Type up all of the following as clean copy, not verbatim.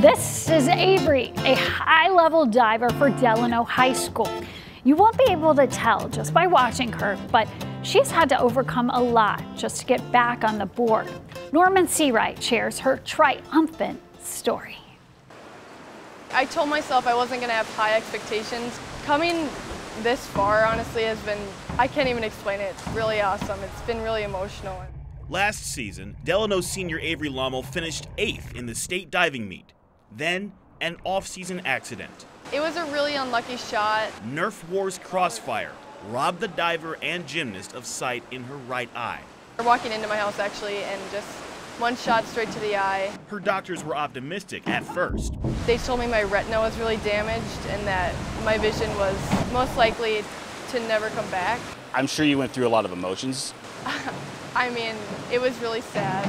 This is Avery, a high-level diver for Delano High School. You won't be able to tell just by watching her, but she's had to overcome a lot just to get back on the board. Norman Seawright shares her triumphant story. I told myself I wasn't going to have high expectations. Coming this far, honestly, has been, I can't even explain it. It's really awesome. It's been really emotional. Last season, Delano senior Avery Lommel finished 8th in the state diving meet. Then, an off-season accident. It was a really unlucky shot. Nerf Wars crossfire robbed the diver and gymnast of sight in her right eye. We're walking into my house, actually, and just one shot straight to the eye. Her doctors were optimistic at first. They told me my retina was really damaged and that my vision was most likely to never come back. I'm sure you went through a lot of emotions. I mean, it was really sad.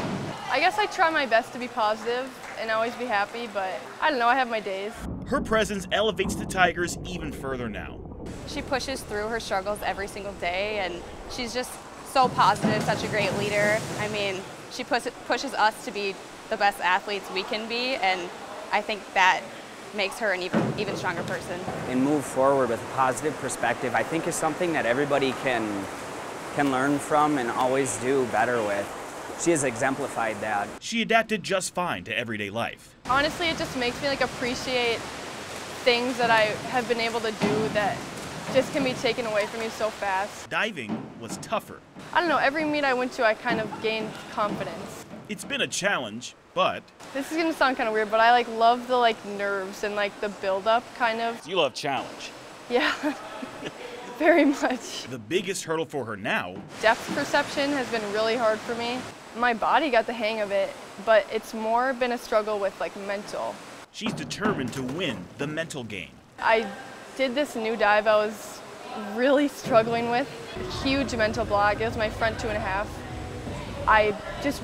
I guess I try my best to be positive and always be happy, but I don't know, I have my days. Her presence elevates the Tigers even further now. She pushes through her struggles every single day, and she's just so positive, such a great leader. I mean, she pushes us to be the best athletes we can be, and I think that makes her an even stronger person. And move forward with a positive perspective, I think, is something that everybody can learn from and always do better with. She has exemplified that. She adapted just fine to everyday life. Honestly, it just makes me appreciate things that I have been able to do that just can be taken away from you so fast. Diving was tougher. I don't know, every meet I went to, I kind of gained confidence. It's been a challenge, but... This is gonna sound kind of weird, but I love the nerves and the build-up, kind of. You love challenge. Yeah. Very much. The biggest hurdle for her now... Depth perception has been really hard for me. My body got the hang of it, but it's more been a struggle with mental. She's determined to win the mental game. I did this new dive I was really struggling with. Huge mental block. It was my front 2.5.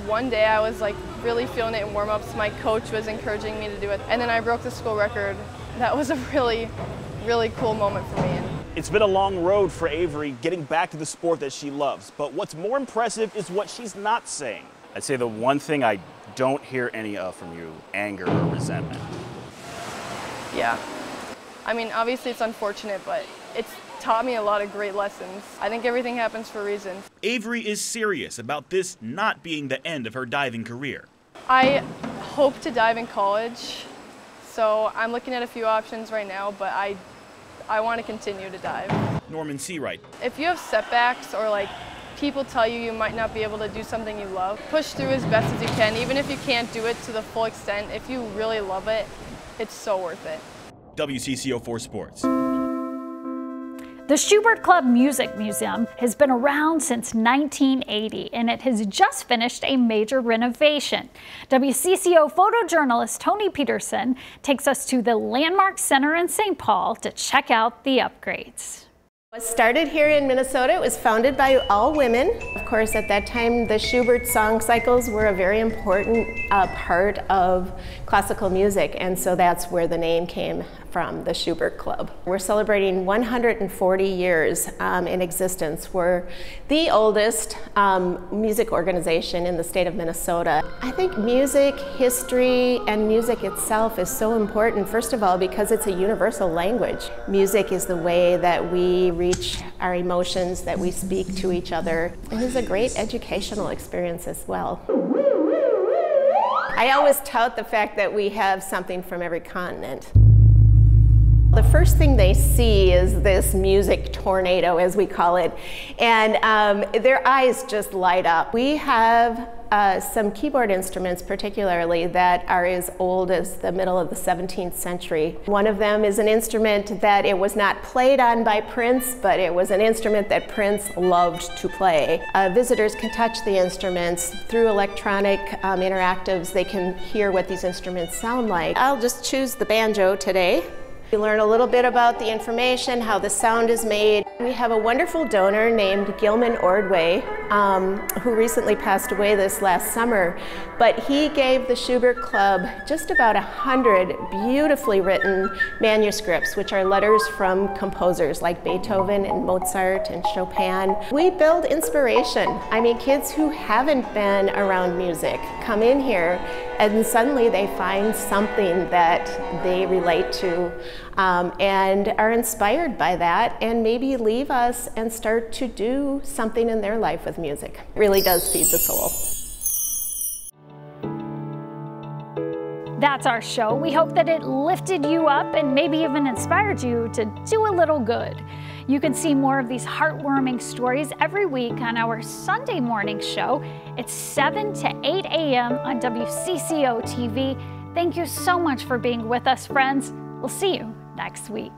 One day I was really feeling it in warm-ups. My coach was encouraging me to do it. And then I broke the school record. That was a really, really cool moment for me. It's been a long road for Avery getting back to the sport that she loves, but what's more impressive is what she's not saying. I'd say the one thing I don't hear any of from you, anger or resentment. Yeah. I mean, obviously it's unfortunate, but it's taught me a lot of great lessons. I think everything happens for reasons. Avery is serious about this not being the end of her diving career. I hope to dive in college, so I'm looking at a few options right now, but I want to continue to dive. Norman Seawright. If you have setbacks or people tell you might not be able to do something you love, push through as best as you can. Even if you can't do it to the full extent, if you really love it, it's so worth it. WCCO4 Sports. The Schubert Club Music Museum has been around since 1980, and it has just finished a major renovation. WCCO photojournalist Tony Peterson takes us to the Landmark Center in St. Paul to check out the upgrades. It was started here in Minnesota. It was founded by all women. Of course, at that time, the Schubert song cycles were a very important part of classical music, and so that's where the name came from, the Schubert Club. We're celebrating 140 years in existence. We're the oldest music organization in the state of Minnesota. I think music, history, and music itself is so important, first of all, because it's a universal language. Music is the way that we reach our emotions, that we speak to each other. It is a great educational experience as well. I always tout the fact that we have something from every continent. The first thing they see is this music tornado, as we call it, and their eyes just light up. We have some keyboard instruments particularly that are as old as the middle of the 17th century. One of them is an instrument that it was not played on by Prince, but it was an instrument that Prince loved to play. Visitors can touch the instruments through electronic interactives. They can hear what these instruments sound like. I'll just choose the banjo today. We learn a little bit about the information, how the sound is made. We have a wonderful donor named Gilman Ordway who recently passed away this last summer, but he gave the Schubert Club just about 100 beautifully written manuscripts, which are letters from composers like Beethoven and Mozart and Chopin. We build inspiration. I mean, kids who haven't been around music come in here and suddenly they find something that they relate to and are inspired by that, and maybe leave us and start to do something in their life with music. It really does feed the soul. That's our show. We hope that it lifted you up and maybe even inspired you to do a little good. You can see more of these heartwarming stories every week on our Sunday morning show. It's 7 to 8 a.m. on WCCO TV. Thank you so much for being with us, friends. We'll see you next week.